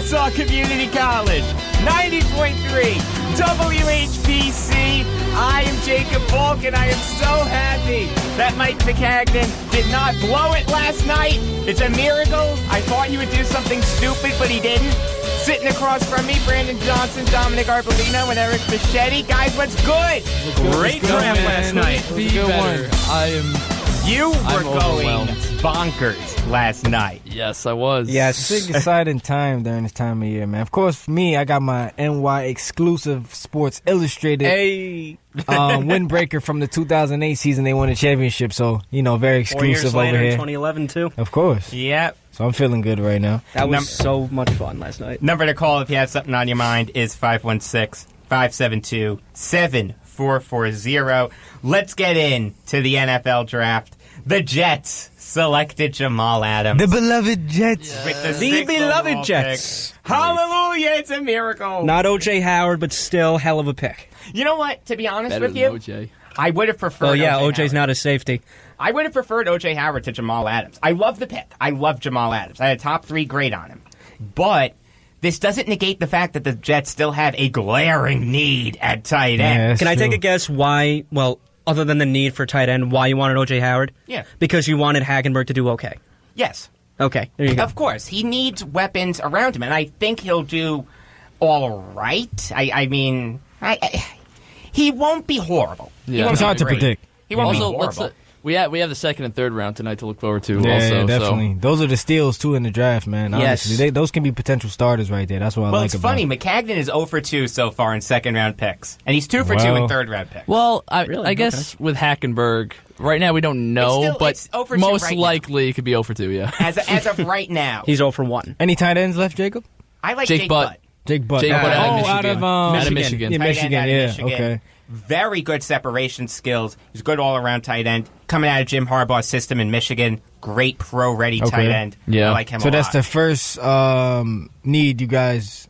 Nassau Community College, 90.3 WHBC. I am Jacob Valk, and I am so happy that Mike McCagnon did not blow it last night. It's a miracle. I thought he would do something stupid, but he didn't. Sitting across from me, Brandon Johnson, Dominic Arbolino, and Eric Fischetti. Guys, what's good? Great draft last night. Be better. You were going overwhelmed. bonkers last night. Yes, I was. Yes. Big exciting time during this time of year, man. Of course, for me, I got my NY exclusive Sports Illustrated windbreaker from the 2008 season. They won a championship, so, very exclusive 4 years later, over here. 2011, too. Of course. Yep. So I'm feeling good right now. That was so much fun last night. Number to call if you have something on your mind is 516-572-7440. Let's get into the NFL draft. The Jets selected Jamal Adams. The beloved Jets. With the The sixth beloved overall Jets. pick. Hallelujah, it's a miracle. Not O.J. Howard, but still hell of a pick. You know what? To be honest Better with than you, OJ. I would have preferred Oh, yeah, O.J. O.J.'s Howard. not a safety. I would have preferred O.J. Howard to Jamal Adams. I love the pick. I love Jamal Adams. I had a top 3 grade on him. But this doesn't negate the fact that the Jets still have a glaring need at tight end. Yeah, that's Can I take true. a guess why, well, other than the need for tight end, why you wanted O.J. Howard? Yeah. Because you wanted Hagenberg to do okay. Yes. Okay, there you go. Of course. He needs weapons around him, and I think he'll do all right. I mean, he won't be horrible. He Yeah. won't It's be hard to great. predict. He won't Also, be horrible. we have the second and third round tonight to look forward to. Yeah, also, definitely. Those are the steals, too, in the draft, man. Yes. Honestly, those can be potential starters right there. That's what I Well, like it's about funny. it. McCagnon is 0 for 2 so far in second-round picks, and he's 2 for 2 in Wow. third-round picks. Well, Really? I guess with Hackenberg, right now we don't know, It's still- but it's 0 for 2 most right now. likely it could be 0 for 2, yeah. As of right now, He's 0 for 1. Any tight ends left, Jacob? I like Jake Jake Butt. Butt. Jake Butt. Jake Butt out of out Michigan. of Out of Michigan. Michigan. Yeah, Tight end Michigan, out of yeah. Michigan. Okay. Very good separation skills. He's a good all-around tight end. Coming out of Jim Harbaugh's system in Michigan, great pro-ready Okay. tight end. Yeah. I like him So a that's lot. the first need you guys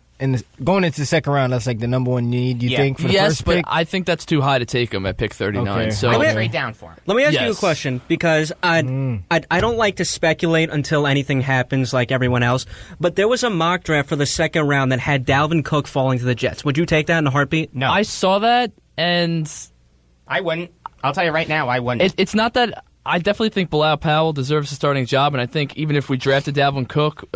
going into the second round. That's like the number one need you Yeah. think for the Yes, first but pick. I think that's too high to take him at pick 39. Okay. So I would Okay. trade down for him. Let me ask you a Yes. question, because I don't like to speculate until anything happens like everyone else, but there was a mock draft for the second round that had Dalvin Cook falling to the Jets. Would you take that in a heartbeat? No, I saw that, and I wouldn't. I'll tell you right now, I wouldn't. it's not that. I definitely think Bilal Powell deserves a starting job, and I think even if we drafted Dalvin Cook,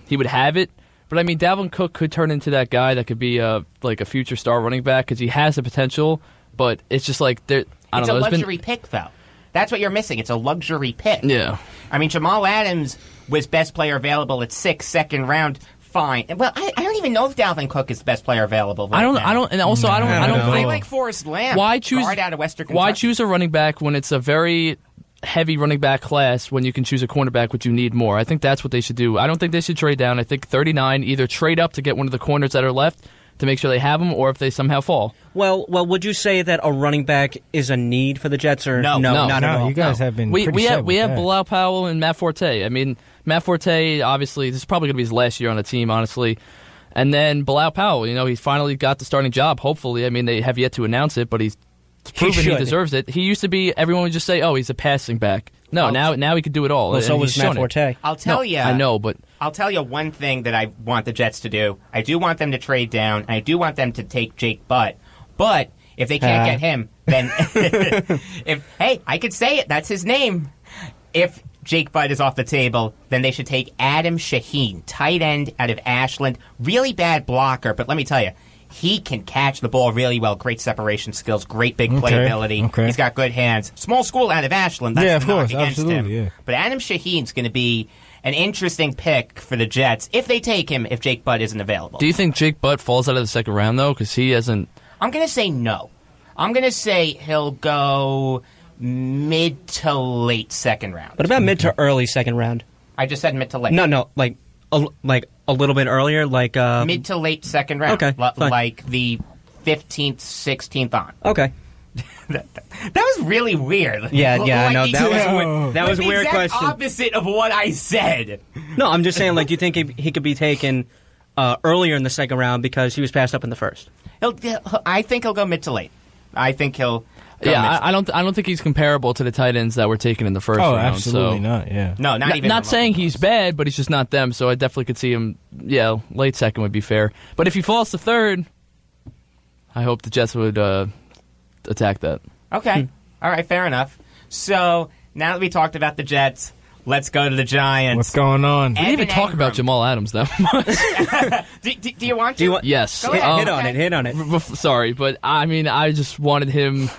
he would have it. But I mean, Dalvin Cook could turn into that guy that could be like a future star running back because he has the potential. But it's just like I don't It's know. a there's luxury pick, though. That's what you're missing. It's a luxury pick. Yeah. I mean, Jamal Adams was best player available at 6, second round. Fine. Well, I don't even know if Dalvin Cook is the best player available. Right now. and also I don't know. I think like Forrest Lamb. why choose guard out of Western Kentucky. why choose a running back when it's a very heavy running back class when you can choose a cornerback, which you need more. I think that's what they should do. I don't think they should trade down. I think 39, either trade up to get one of the corners that are left to make sure they have them, or if they somehow fall. Well, would you say that a running back is a need for the Jets, or No. not at all? You guys have been We pretty have set we with have that. Bilal Powell and Matt Forte. I mean, Matt Forte, obviously, this is probably going to be his last year on the team, honestly. And then Bilal Powell, he finally got the starting job, hopefully. I mean, they have yet to announce it, but he's proven he should. deserves it. He used to be, everyone would just say, oh, he's a passing back. No, now he could do it all. Well, so and was he's Matt shown it. Forte. I'll tell you. I know, but I'll tell you one thing that I want the Jets to do. I do want them to trade down, and I do want them to take Jake Butt. But if they can't get him, then I could say it. That's his name. If Jake Butt is off the table, then they should take Adam Shaheen, tight end out of Ashland. Really bad blocker, but let me tell you, he can catch the ball really well. Great separation skills, great big playability. Okay. He's got good hands. Small school out of Ashland. That's Yeah, of the knock course, against him. absolutely, yeah. But Adam Shaheen's going to be an interesting pick for the Jets if they take him, if Jake Butt isn't available. do you think Jake Butt falls out of the second round, though? Because he hasn't... I'm going to say no. I'm going to say he'll go mid to late second round. What about mid to early second round? I just said mid to late. No, like a little bit earlier, like Mid to late second round. Okay, fine. Like the 15th, 16th on. Okay. That was really weird. Yeah, I know. the That was exact- that was a the weird exact question. opposite of what I said. No, I'm just saying, like, do you think he could be taken earlier in the second round because he was passed up in the first? I think he'll go mid to late. I think he'll. Yeah, I don't think he's comparable to the tight ends that were taken in the first round. Absolutely not. Yeah. No, not even. Not saying he's bad, but he's just not them. So I definitely could see him. Yeah, late second would be fair. But if he falls to third, I hope the Jets would attack that. Okay. All right. Fair enough. So now that we talked about the Jets, let's go to the Giants. What's going on? We didn't even talk about Jamal Adams that much. Do you want to? Yes. Go ahead. Hit on it. Sorry, but I mean, I just wanted him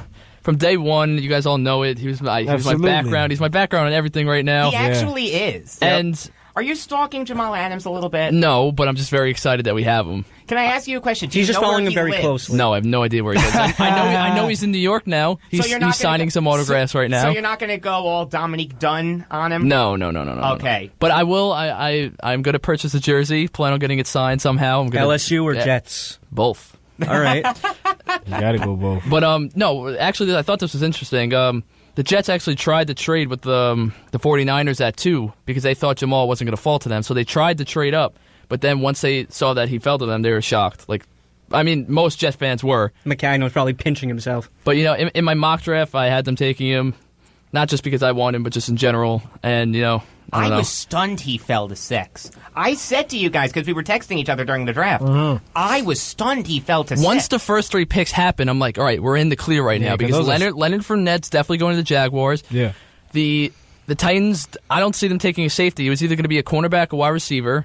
from day one. You guys all know it. He was my background. He's my background on everything right now. He actually is. And are you stalking Jamal Adams a little bit? no, but I'm just very excited that we have him. Can I ask you a question? He's just following him very closely. No, I have no idea where he is. I know he's in New York now. He's signing some autographs right now. So you're not going to go all Dominique Dunn on him? No. Okay. But I will. I'm going to purchase a jersey. Plan on getting it signed somehow. LSU or Jets? Both. All right. You gotta go both. But no, actually, I thought this was interesting. The Jets actually tried to trade with the 49ers at 2 because they thought Jamal wasn't going to fall to them. So they tried to trade up. But then once they saw that he fell to them, they were shocked. Like, I mean, most Jets fans were. McCagnon was probably pinching himself. But, in my mock draft, I had them taking him, not just because I want him, but just in general. And, I was stunned he fell to 6. I said to you guys, because we were texting each other during the draft, I was stunned he fell to 6. Once the first 3 picks happened, I'm like, all right, we're in the clear right now. Because Leonard Fournette's definitely going to the Jaguars. Yeah. The Titans, I don't see them taking a safety. It was either going to be a cornerback or wide receiver.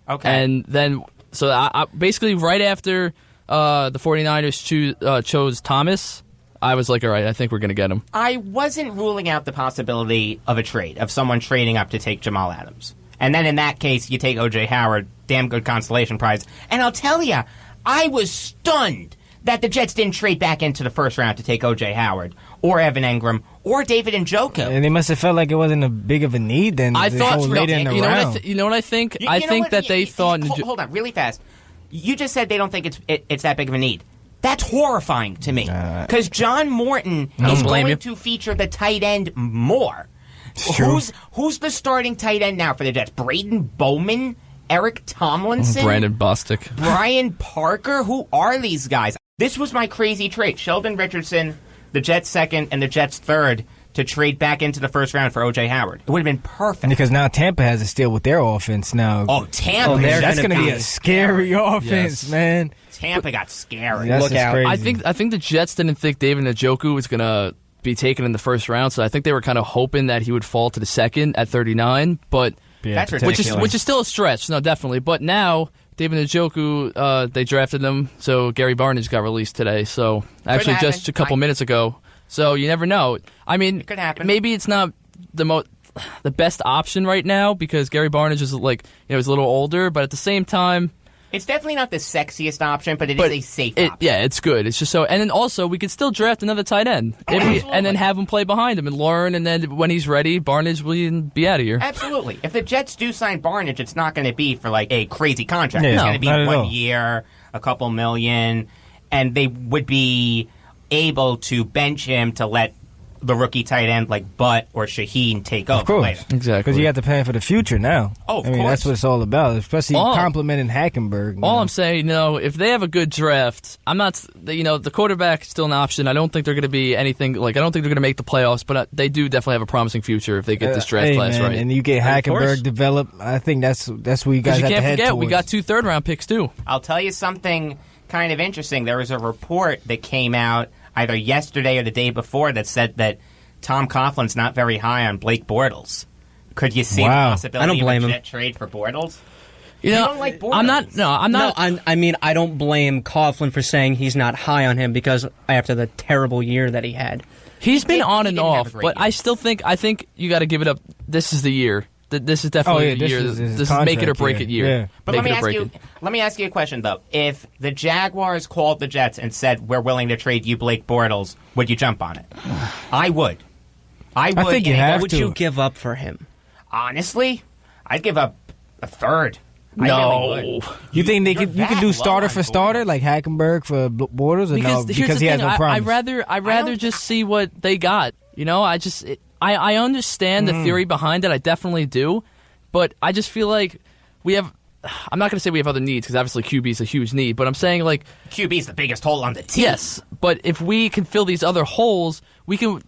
Okay. And then, so I basically right after the 49ers chose Thomas, I was like, all right, I think we're going to get him. I wasn't ruling out the possibility of a trade, of someone trading up to take Jamal Adams. And then in that case, you take O.J. Howard, damn good consolation prize. And I'll tell you, I was stunned that the Jets didn't trade back into the first round to take O.J. Howard or Evan Engram or David Njoku. And they must have felt like it wasn't a big of a need then. I thought later in the round. You know what I think? You I know think what? that they thought. Hold on, really fast. You just said they don't think it's that big of a need. That's horrifying to me because John Morton is going to feature the tight end more. Who's the starting tight end now for the Jets? Braden Bowman, Eric Tomlinson, Brandon Bostic, Brian Parker. Who are these guys? This was my crazy trade. Sheldon Richardson, the Jets' second and the Jets' third, to trade back into the first round for O.J. Howard. It would have been perfect. Because now Tampa has to steal with their offense now. Oh, Tampa. That's going to be a scary offense, man. Tampa got scary. Look out. Crazy. I think the Jets didn't think David Njoku was going to be taken in the first round, so I think they were kind of hoping that he would fall to the second at 39, but that's ridiculous. Which is still a stretch, no, definitely. But now David Njoku, they drafted him, so Gary Barnidge got released today. So actually, just a couple minutes ago. So you never know. I mean, it could happen. Maybe it's not the best option right now because Gary Barnidge is he's a little older, but at the same time, it's definitely not the sexiest option, but it is a safe option. Yeah, it's good. It's just so, and then also we could still draft another tight end, and then have him play behind him and learn, and then when he's ready, Barnidge will be out of here. Absolutely. If the Jets do sign Barnidge, it's not going to be for like a crazy contract. Yeah, it's going to be 1 all. year, a couple million, and they would be able to bench him to let the rookie tight end like Butt or Shaheen take over. Of course. Later. Exactly. Because you got to plan for the future now. Oh, of I mean, course. that's what it's all about, especially complimenting Hackenberg. All I'm saying, if they have a good draft, I'm not, the quarterback is still an option. I don't think they're going to be anything, I don't think they're going to make the playoffs, but they do definitely have a promising future if they get this draft class right. And you get Hackenberg developed, I think that's where you guys have to head can't forget, towards. we got 2 third-round picks, too. I'll tell you something kind of interesting. There was a report that came out either yesterday or the day before that said that Tom Coughlin's not very high on Blake Bortles. Could you see the possibility of a Jet trade for Bortles? You don't like Bortles. I'm not. No, I mean, I don't blame Coughlin for saying he's not high on him because after the terrible year that he had. He's been on and off, but year. I think you got to give it up. This is the year. This is definitely the year. This is make it or break it year. Yeah. But let me ask you a question though. If the Jaguars called the Jets and said we're willing to trade you Blake Bortles, would you jump on it? I would. I think you have What would you give up for him? Honestly, I'd give up a third. No. I really would. You think you can do starter for starter like Hackenberg for Bortles, or no? Because he has no promise. I'd rather just see what they got. I understand the theory behind it. I definitely do, but I just feel like we have I'm not going to say we have other needs because obviously QB is a huge need, but I'm saying like QB is the biggest hole on the team. yes, but if we can fill these other holes, we can.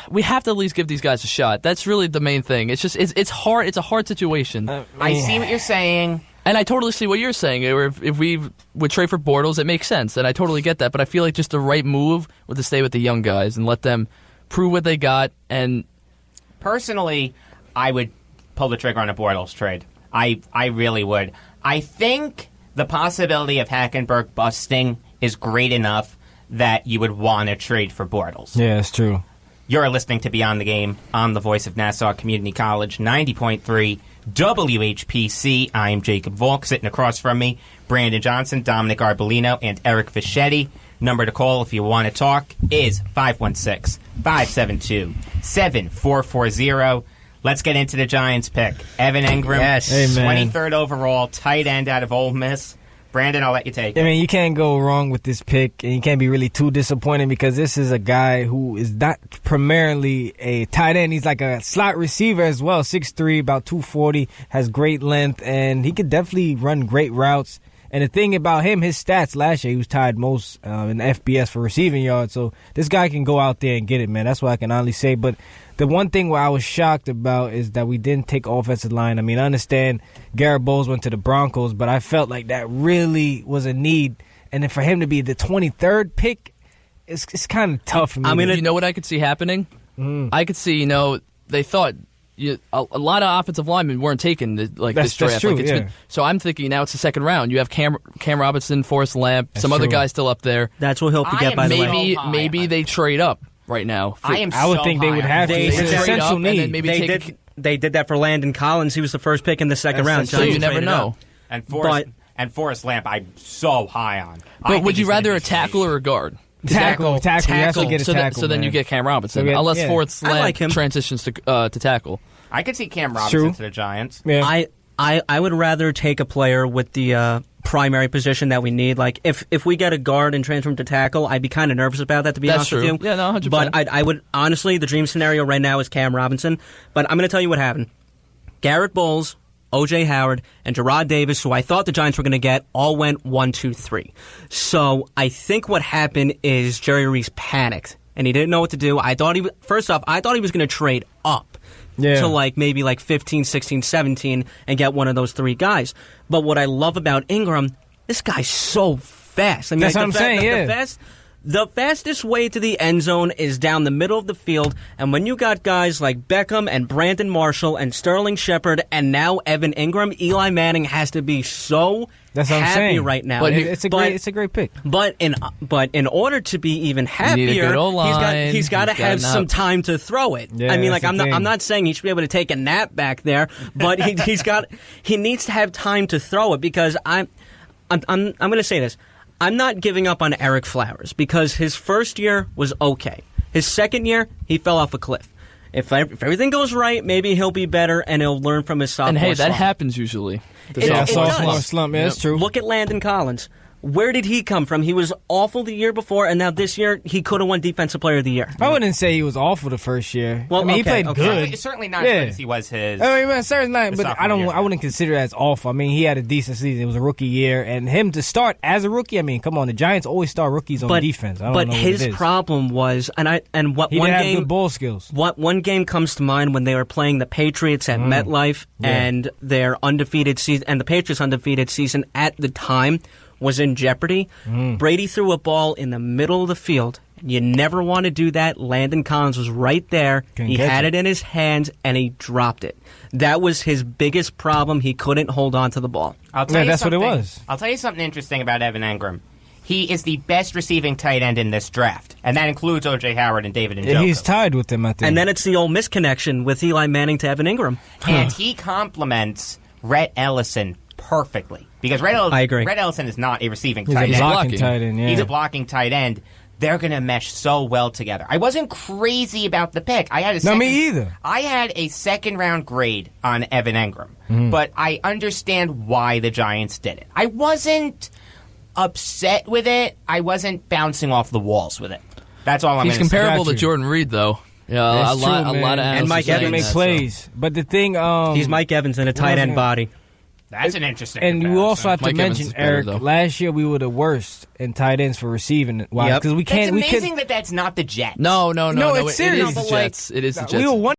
We have to at least give these guys a shot. That's really the main thing. It's just it's hard. It's a hard situation. I see what you're saying. And I totally see what you're saying. If we would trade for Bortles, it makes sense, and I totally get that. But I feel like just the right move would to stay with the young guys and let them prove what they got. And personally, I would pull the trigger on a Bortles trade. I really would. I think the possibility of Hackenberg busting is great enough that you would want to trade for Bortles. Yeah, that's true. You're listening to Beyond the Game on the voice of Nassau Community College, 90.3 WHPC. I'm Jacob Valk. Sitting across from me, Brandon Johnson, Dominic Arbolino, and Eric Fischetti. Number to call if you want to talk is 516-572-7440. Let's get into the Giants pick. Evan Engram, Yes. Hey, man. 23rd overall, tight end out of Ole Miss. Brandon, I'll let you take it. I mean, you can't go wrong with this pick, and you can't be really too disappointed because this is a guy who is not primarily a tight end. He's like a slot receiver as well, 6'3", about 240, has great length, and he could definitely run great routes. And the thing about him, his stats last year, he was tied most in the FBS for receiving yards. So this guy can go out there and get it, man. That's what I can honestly say. But the one thing where I was shocked about is that we didn't take offensive line. I mean, I understand Garrett Bowles went to the Broncos, but I felt like that really was a need. And then for him to be the 23rd pick, it's kind of tough for me. I mean, you know what I could see happening? I could see, they thought a lot of offensive linemen weren't taken this draft. That's true, yeah. So I'm thinking now it's the second round. You have Cam Robinson, Forrest Lamp, some other guys still up there. That's what he'll get, by the way. Maybe they trade up right now. I would think they would have to. They It's did an that. essential And then need. maybe They did that for Landon Collins. He was the first pick in the second round. so you Giants never traded know. up. And Forrest Lamp, I'm so high on. But would you rather a tackle or a guard? Tackle. You have to get a tackle. So then man. you get Cam Robinson, So unless yeah. Forrest I Lamp like him. transitions to tackle. I could see Cam Robinson True. to the Giants. Yeah. I would rather take a player with the primary position that we need. Like if we get a guard and transfer him to tackle, I'd be kind of nervous about that, to be That's honest true. with you. Yeah, no, 100%. But I would honestly, the dream scenario right now is Cam Robinson. But I'm going to tell you what happened. Garrett Bowles, O.J. Howard, and Gerard Davis, who I thought the Giants were going to get, all went 1, 2, 3. So I think what happened is Jerry Reese panicked, and he didn't know what to do. First off, I thought he was going to trade up. Yeah. To maybe 15, 16, 17 and get one of those three guys. But what I love about Ingram, this guy's so fast. I mean, That's what I'm saying, yeah. The fastest way to the end zone is down the middle of the field, and when you got guys like Beckham and Brandon Marshall and Sterling Shepard and now Evan Ingram, Eli Manning has to be so That's what I'm happy saying. right now. But it's a great pick. But in order to be even happier, need a good O-line. he's got to have some time to throw it. Yeah, I mean, that's I'm the thing. not saying he should be able to take a nap back there, but he needs to have time to throw it because I'm going to say this. I'm not giving up on Eric Flowers because his first year was okay. His second year, he fell off a cliff. If everything goes right, maybe he'll be better and he'll learn from his sophomore And hey, that slump. happens usually. It does. Slump. Yeah, that's true. Look at Landon Collins. Where did he come from? He was awful the year before, and now this year he could have won Defensive Player of the Year. I wouldn't say he was awful the first year. Well, I mean, he okay, played okay. good. It's certainly not as good as he was his. I mean, man, certainly not. the But sophomore year. I wouldn't consider it as awful. I mean, he had a decent season. It was a rookie year, and him to start as a rookie. I mean, come on, the Giants always start rookies on defense. I don't know what his it is. problem was, he didn't have good ball skills. What one game comes to mind when they were playing the Patriots at MetLife, and their undefeated season, and the Patriots' undefeated season at the time was in jeopardy. Brady threw a ball in the middle of the field. You never want to do that. Landon Collins was right there. He had it in his hands, and he dropped it. That was his biggest problem. He couldn't hold on to the ball. I'll tell you that's what it something- was. I'll tell you something interesting about Evan Engram. He is the best receiving tight end in this draft, and that includes O.J. Howard and David Njoku. He's tied with them, I think. And then it's the Ole Miss connection with Eli Manning to Evan Ingram. And he complements Rhett Ellison perfectly. Because I agree. Rhett Ellison is not a receiving He's tight a end. blocking blocking. tight end, yeah. He's a blocking tight end. They're going to mesh so well together. I wasn't crazy about the pick. No, me either. I had a second-round grade on Evan Engram, but I understand why the Giants did it. I wasn't upset with it. I wasn't bouncing off the walls with it. That's all I'm He's going to say. comparable Got to you. Jordan Reed, though. Yeah, That's a lot true, of man. analysts And Mike are saying He can make Evans. that, plays. But the thing... He's Mike Evans in a tight end body. That's an interesting. And you also have to Mike Evans mention, is better, Eric. though. Last year we were the worst in tight ends for receiving wise because we It's can't. amazing that that's not the Jets. No, No, it's serious. It is the No, but, Jets. It is the Jets. We were one.